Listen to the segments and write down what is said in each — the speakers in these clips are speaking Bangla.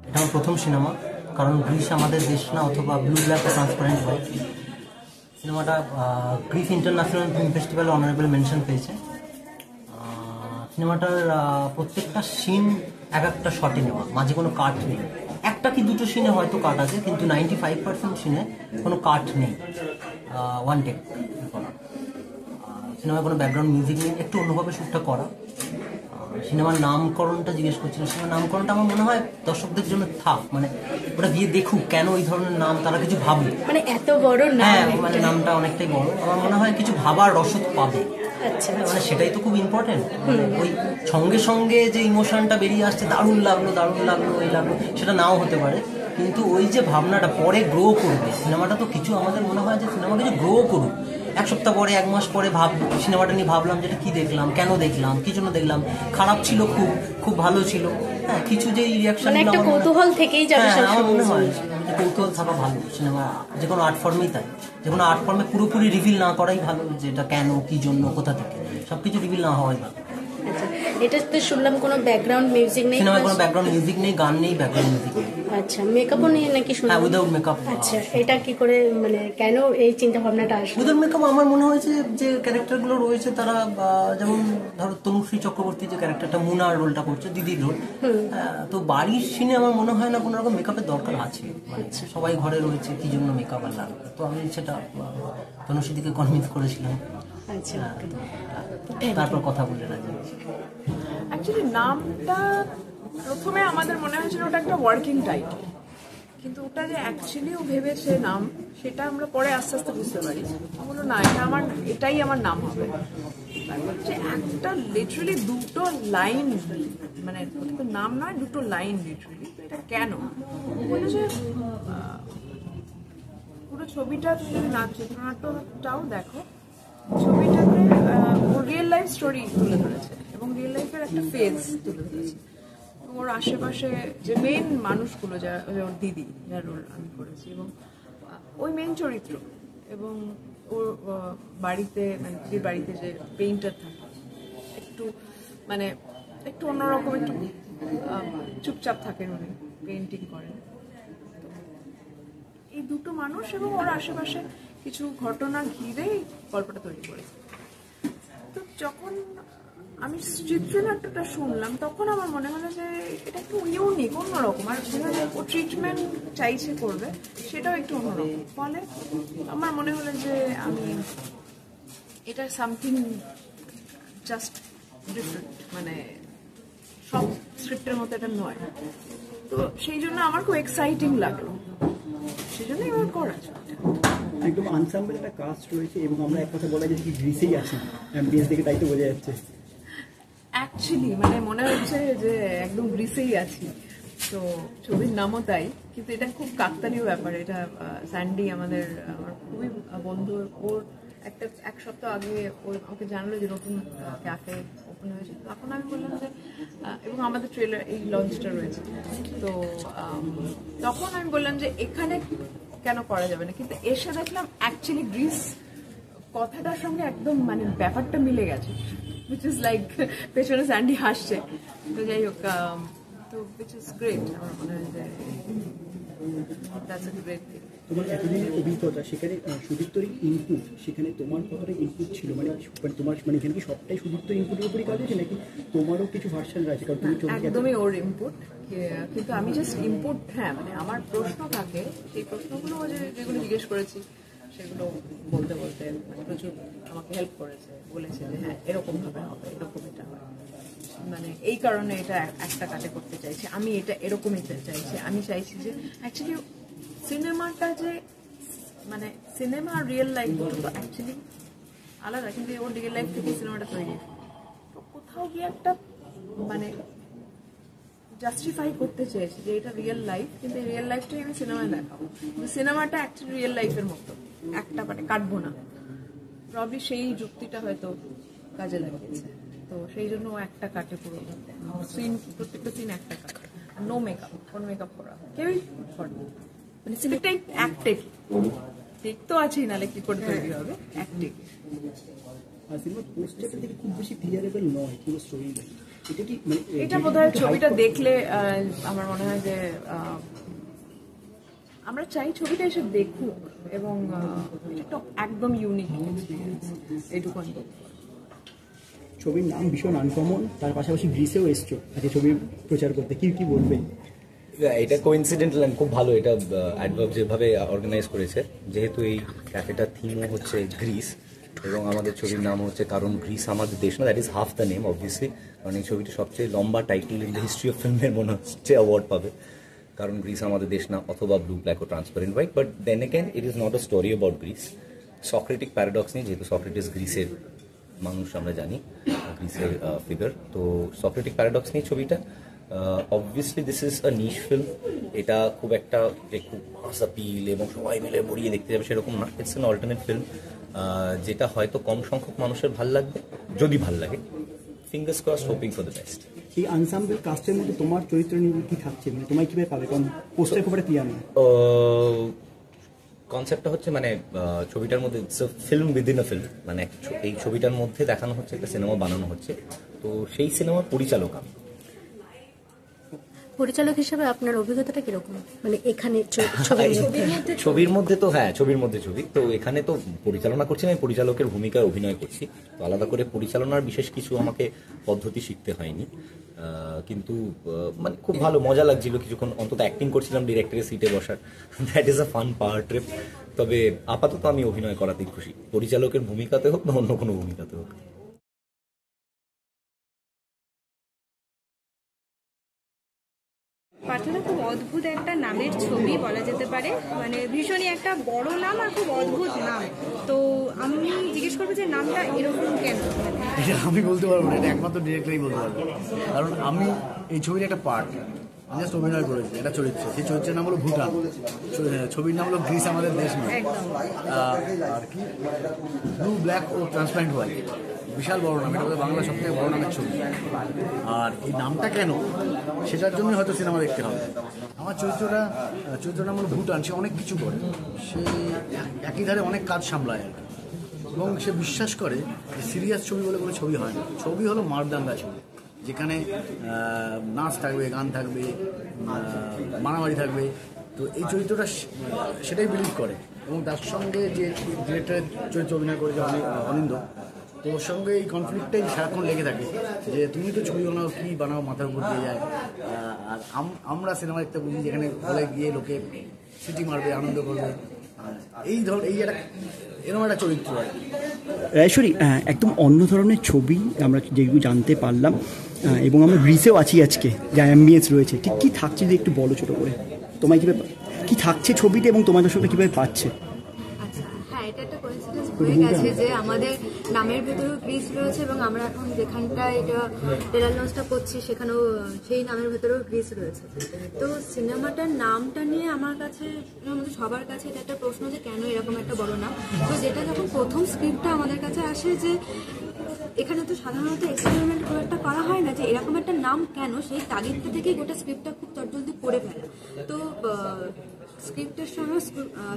এটা আমার প্রথম সিনেমা, কারণ গ্রিস আমাদের দেশ না, অথবা ব্লু ব্ল্যাক ট্রান্সপারেন্ট হয়। সিনেমাটা গ্রিস ইন্টারন্যাশনাল ফিল্ম ফেস্টিভ্যালে অনারেবল মেনশন পেয়েছে। সিনেমাটার প্রত্যেকটা সিন এক একটা শটে নেওয়া, মাঝে কোনো কাট নেই। একটা কি দুটো সিনে হয়তো কাট আছে, কিন্তু 95% সিনে কোনো কাট নেই, ওয়ান টেক করা। সিনেমায় কোনো ব্যাকগ্রাউন্ড মিউজিক নেই, একটু অন্যভাবে শ্যুটটা করা। সিনেমার নামকরণটা জিজ্ঞেস করছিল, সিনেমার নামকরণটা আমার মনে হয় দর্শকদের জন্য থাক, মানে ওরা গিয়ে দেখুক কেন এই ধরনের নাম, তারা কিছু ভাবুক। মানে এত বড় নাম, হ্যাঁ মানে নামটা অনেকটাই বড়, আমার মনে হয় কিছু ভাবার রসদ পাবে। আচ্ছা মানে সেটাই তো খুব ইম্পর্টেন্ট। ওই সঙ্গে সঙ্গে যে ইমোশনটা বেরিয়ে আসছে, দারুণ লাগলো দারুণ লাগলো এই লাগলো, সেটা নাও হতে পারে, কিন্তু ওই যে ভাবনাটা পরে গ্রো করবে সিনেমাটা, তো কিছু আমাদের মনে হয় যে সিনেমা কিছু গ্রো করুক। এক সপ্তাহ পরে, এক মাস পরে সিনেমাটা নিয়ে ভাবলাম যেটা কি দেখলাম, কেন দেখলাম, কি জন্য দেখলাম, খারাপ ছিল, খুব খুব ভালো ছিল, হ্যাঁ কিছু যে রিয়াকশন, একটা কৌতূহল থেকেই যাবে। আমার মনে হয় কৌতূহল থাকা ভালো। সিনেমা যে কোনো আর্ট ফর্মেই তাই, যে কোনো আর্ট ফর্মে পুরোপুরি রিভিল না করাই ভালো, যে এটা কেন, কি জন্য, কোথা থেকে, সবকিছু রিভিল না হওয়াই ভালো। আচ্ছা, এটা তো শুনলাম কোনো ব্যাকগ্রাউন্ড মিউজিক নেই, সিনেমায় কোনো ব্যাকগ্রাউন্ড মিউজিক নেই, গান নেই, ব্যাকগ্রাউন্ড মিউজিক নেই। আচ্ছা, মেকআপও নেই নাকি শুনলাম? হ্যাঁ, উইদাউট মেকআপ। আচ্ছা, এটা কি করে, মানে কেন এই চিন্তা ভাবনাটা আসলো? উইদাউট মেকআপ আমার মনে হয়েছে যে ক্যারেক্টারগুলো রয়েছে তারা, যেমন ধরো তনুশ্রী চক্রবর্তী যে ক্যারেক্টারটা মুনার রোলটা করছে, দিদির রোল, তো বাড়ির সিনে আমার মনে হয় না কোনো রকম মেকআপের দরকার আছে, মানে সবাই ঘরে রয়েছে, কি জন্য মেকআপ আর লাগবে। তো আমি সেটা তনুশ্রীদিকে কনভিন্স করেছিলাম। আচ্ছা, তারপর কথা বলে রাখি। অ্যাকচুয়ালি নামটা প্রথমে আমাদের মনে হয়েছিল ওটা একটা ওয়ার্কিং টাইটেল, কিন্তু ওটা যে অ্যাকচুয়ালিও ভেবেছে নাম, সেটা আমরা পরে আস্তে আস্তে বুঝতে পারি। বললো না, এটাই আমার নাম হবে। তারপর যে একটা লিটারালি দুটো লাইন, মানে নাম নয়, দুটো লাইন লিটারালি, তো এটা কেন বলে যে পুরো ছবিটা তুমি যদি চিত্রনাট্যটাও দেখো, ছবিটাতে ওর রিয়েল লাইফ স্টোরি তুলে ধরেছে এবং রিয়েল লাইফের একটা ফেজ তুলে ধরেছে। ওর আশেপাশে যে মেইন মানুষগুলো, যারা ওর দিদি, যার রোল আমি করেছি, এবং ওই মেইন চরিত্র, এবং ওর বাড়িতে, মানে দিদির বাড়িতে যে পেইন্টার থাকে, একটু মানে একটু অন্যরকম, একটু চুপচাপ থাকেন উনি, পেইন্টিং করেন। এই দুটো মানুষ এবং ওর আশেপাশে কিছু ঘটনা ঘিরেই গল্পটা তৈরি করেছে। তো যখন আমি চিত্রনাট্যটা শুনলাম, তখন আমার মনে হলো যে এটা একটু ইউনিক, অন্যরকম, আর যেভাবে ও ট্রিটমেন্ট চাইছে করবে সেটাও একটু অন্যরকম। ফলে আমার মনে হলো যে আমি এটা সামথিং জাস্ট ডিফারেন্ট, মানে সব স্ক্রিপ্টের মতো এটা নয়। তো সেই জন্য আমার খুব এক্সাইটিং লাগলো, সেই জন্য এবার করা একদম আনসাম্বল একটা কাস্ট রয়েছে, এবং আমরা এক কথা বলা যায় কি গ্রিসেই আছি, অ্যাম্বিয়েন্স দেখে তাই তো বোঝা যাচ্ছে। অ্যাকচুয়ালি মানে মনে হচ্ছে যে একদম গ্রিসেই আছি, তো ছবির নামও তাই। কিন্তু এটা খুব কাকতালীয় ব্যাপার। এটা স্যান্ডি আমার খুবই বন্ধু, ওর এক সপ্তাহ আগে ও আমাকে জানালো যে নতুন ক্যাফে ওপেন হয়েছে। তখন আমি বললাম যে, এবং আমাদের ট্রেলার এই লঞ্চটা রয়েছে, তো তখন আমি বললাম যে এখানে কেন করা যাবে না, কিন্তু এসে দেখলাম অ্যাকচুয়ালি গ্রিস কথাটার সঙ্গে একদম মানে ব্যাপারটা মিলে গেছে, which is like পেছনে স্যান্ডি হাসছে। তো যাই হোক, তো which is great, আমার মনে হয় যে that's a great thing। তোমার এতদিনের অভিজ্ঞতা, সেখানে সুদীপ্তর ইনপুট, সেখানে তোমার কতটা ইনপুট ছিল, মানে তোমার মানে এখানে কি সবটাই সুদীপ্তর ইনপুটের উপরই কাজ হয়েছে, নাকি তোমারও কিছু ভার্সন আছে? কারণ তুমি একদমই ওর ইনপুট, কিন্তু আমি জাস্ট ইনপুট, হ্যাঁ মানে আমার প্রশ্ন থাকে, সেই প্রশ্নগুলো যেগুলো জিজ্ঞেস করেছি সেগুলো বলতে বলতে মানে প্রচুর আমাকে হেল্প করেছে, বলেছে যে হ্যাঁ এরকম ভাবে হবে, এরকম এটা হয়, মানে এই কারণে এটা একটা কাটে করতে চাইছি, আমি এটা এরকমই চাইছি। আমি চাইছি যে অ্যাকচুয়ালি সিনেমাটা যে, মানে সিনেমা আর রিয়েল লাইফ দুটো তো অ্যাকচুয়ালি আলাদা, কিন্তু ওর রিয়েল লাইফ থেকে সিনেমাটা তৈরি, তো কোথাও গিয়ে একটা মানে জাস্টিফাই করতে চেয়েছি যে এটা রিয়েল লাইফ, কিন্তু এই রিয়েল লাইফটাই আমি সিনেমায় দেখাবো, কিন্তু সিনেমাটা অ্যাকচুয়ালি রিয়েল লাইফের মতো, একটা মানে কাটবো না। প্রবলি সেই যুক্তিটা হয়তো কাজে লাগিয়েছে, তো সেই জন্য ও একটা কাটে, পুরো সিন, প্রত্যেকটা সিন একটা কাটে, নো মেকআপ, কোনো মেকআপ করা কেউই করে, মানে সিলেক্টাই অ্যাক্টে টেক তো আছেই, নাহলে কি করে তৈরি হবে, এক টেক। আর সিনেমার পোস্টারটা দেখে খুব বেশি ক্লিয়ারেবল নয় পুরো স্টোরি। এটা কি মানে এটা বোধহয় ছবিটা দেখলে আমার মনে হয় যে আমরা চাই ছবিটা এসে দেখুক, এবং এটা একদম ইউনিক এক্সপিরিয়েন্স, এইটুকু আমি বলতে পারি। ছবির নাম ভীষণ আনকমন, তার পাশাপাশি গ্রিসেও এসছো আজকে ছবির প্রচার করতে, কি কি বলবে? এটা কোইন্সিডেন্টাল এন্ড খুব ভালো, এটা অ্যাডভার্ব যেভাবে অর্গানাইজ করেছে, যেহেতু এই ক্যাফেটার থিমও হচ্ছে গ্রিস এবং আমাদের ছবির নাম হচ্ছে কারণ গ্রিস আমাদের দেশ না, that is half the name obviously, কারণ এই ছবিটি সবচেয়ে লম্বা title in the history of ফিল্মের মনে হচ্ছে অ্যাওয়ার্ড পাবে, কারণ গ্রিস আমাদের দেশ না, অথবা ব্লু ব্ল্যাক ও transparent white. But then again it is not a story about Greece, Socratic paradox নিয়ে, যেহেতু সক্রেটিস গ্রিসের মানুষ আমরা জানি, গ্রিসের ফিগার, তো সক্রেটিক প্যারাডক্স নিয়ে ছবিটা। Obviously this is a niche film, এটা খুব একটা যে খুব মাস আপিল এবং সবাই মিলে মরিয়ে দেখতে যাবে সেরকম না, ইটস অ্যান অল্টারনেট ফিল্ম, যেটা হয়তো কম সংখ্যক মানুষের ভাল লাগবে, যদি ভাল লাগে, fingers crossed, hoping for the best. এই আনসাম্বল কাস্টের মধ্যে তোমার চরিত্র নিয়ে কি থাকছে, মানে তোমায় কিভাবে পাবে, কারণ পোস্টার খুব একটা ক্লিয়ার না। কনসেপ্টটা হচ্ছে মানে ছবিটার মধ্যে ফিল্ম উইদিন আ ফিল্ম, মানে এই ছবিটার মধ্যে দেখানো হচ্ছে একটা সিনেমা বানানো হচ্ছে, তো সেই সিনেমার পরিচালক আমি। পরিচালক হিসেবে আপনার অভিজ্ঞতাটা কিরকম, মানে এখানে ছবির মধ্যে তো হ্যাঁ, ছবির মধ্যে ছবি তো, এখানে তো পরিচালনা করছি না, আমি পরিচালকের ভূমিকায় অভিনয় করছি, তো আলাদা করে পরিচালনার বিশেষ কিছু আমাকে পদ্ধতি শিখতে হয়নি, কিন্তু মানে খুব ভালো মজা লাগছিল কিছুক্ষণ, অন্তত অ্যাক্টিং করছিলাম ডিরেক্টরের সিটে বসার, that is a fun power trip. তবে আপাতত আমি অভিনয় করাতেই খুশি, পরিচালকের ভূমিকাতে হোক বা অন্য কোনো ভূমিকাতে হোক। পাঠানো খুব অদ্ভুত একটা নামের ছবি বলা যেতে পারে, মানে ভীষণই একটা বড় নাম আর খুব অদ্ভুত নাম। তো আমি জিজ্ঞেস করবো যে নামটা এরকম কেন? এটা আমি বলতে পারবো না, এটা একমাত্র ডিরেক্টরই বলতে পারবো, কারণ আমি এই ছবির একটা পার্ট, আমি জাস্ট অভিনয় করেছি একটা চরিত্র, সেই চরিত্রের নাম হলো ভুটান, ছবির নাম হলো গ্রিস আমাদের দেশ নয়, আর কি ব্লু ব্ল্যাক ও ট্রান্সপারেন্ট হোয়াইট, বিশাল বড় নাম, এটা হচ্ছে বাংলা সবথেকে বড় নামের ছবি। আর এই নামটা কেন, সেটার জন্যই হয়তো সিনেমা দেখতে হবে। আমার চরিত্রটার নাম হলো ভুটান, সে অনেক কিছু করে, সে একই ধারে অনেক কাজ সামলায় আর কি, এবং সে বিশ্বাস করে যে সিরিয়াস ছবি বলে কোনো ছবি হয় না, ছবি হলো মারদাঙ্গা ছবি, যেখানে নাচ থাকবে, গান থাকবে, মারামারি থাকবে। তো এই চরিত্রটা সেটাই বিলিভ করে, এবং তার সঙ্গে যে ডিরেক্টরের চরিত্র অভিনয় করেছে অনিন্দ, তো ওর সঙ্গে এই কনফ্লিক্টটাই সারাক্ষণ লেগে থাকে, যে তুমি তো ছবি বানাও, কী বানাও, মাথার উপর দিয়ে যায়। আর আমরা সিনেমা দেখতে বুঝি যেখানে হলে গিয়ে লোকে সিটি মারবে, আনন্দ করবে, এই এরকম একটা চরিত্র আর কি। রাজেশ্বরী, একদম অন্য ধরনের ছবি আমরা যেগুলো জানতে পারলাম, এবং আমরা গ্রিসেও আছি আজকে, যা অ্যাম্বিয়েন্স রয়েছে, ঠিক কী থাকছে যদি একটু বলো ছোটো করে, তোমায় কীভাবে কী থাকছে ছবিতে এবং তোমার দর্শকরা কীভাবে পাচ্ছে? আচ্ছা, হ্যাঁ, এটা একটা কোইন্সিডেন্স হয়ে গেছে যে আমাদের নামের ভেতরেও গ্রিস রয়েছে, এবং আমরা এখন যেখানটায় এটা ট্রেলার লঞ্চটা করছি সেখানেও সেই নামের ভেতরেও গ্রিস রয়েছে। তো সিনেমাটার নামটা নিয়ে আমার কাছে, আমাদের সবার কাছে এটা একটা প্রশ্ন যে কেন এরকম একটা বড় নাম। তো যেটা যখন প্রথম স্ক্রিপ্টটা আমাদের কাছে আসে, যে এখানে তো সাধারণত এক্সপেরিমেন্ট খুব একটা করা হয় না, যে এরকম একটা নাম কেন, সেই তাগিদটা থেকেই গোটা স্ক্রিপ্টটা খুব চটজলদি পড়ে ফেলে। তো স্ক্রিপ্টের সঙ্গে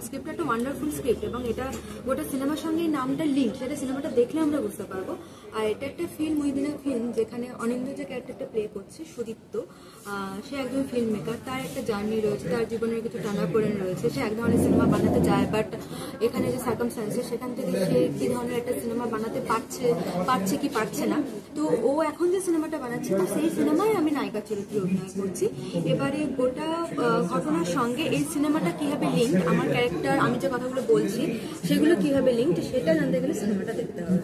স্ক্রিপ্টটা একটা ওয়ান্ডারফুল স্ক্রিপ্ট, এবং এটা গোটা সিনেমার সঙ্গে এই নামটা লিঙ্ক, সেটা সিনেমাটা দেখলে আমরা বুঝতে পারবো। আর এটা একটা ফিল্ম উইদিন আ ফিল্ম, যেখানে অনিন্দ যে ক্যারেক্টারটা প্লে করছে সুদীপ্ত, সে একজন ফিল্ম মেকার, তার একটা জার্নি রয়েছে, তার জীবনের কিছু টানাপোড়েন রয়েছে, সে এক ধরনের সিনেমা বানাতে চায়, বাট এখানে যে সার্কামস্ট্যান্সেস, সেখান থেকে সে কী ধরনের একটা সিনেমা বানাতে পারছে কি পারছে না। তো ও এখন যে সিনেমাটা বানাচ্ছে, তো সেই সিনেমায় আমি নায়িকা চরিত্রে অভিনয় করছি। এবারে গোটা ঘটনার সঙ্গে এই সিনেমাটা কীভাবে লিঙ্ক, আমার ক্যারেক্টার, আমি যে কথাগুলো বলছি সেগুলো কীভাবে লিঙ্ক, সেটা জানতে গেলে সিনেমাটা দেখতে হবে।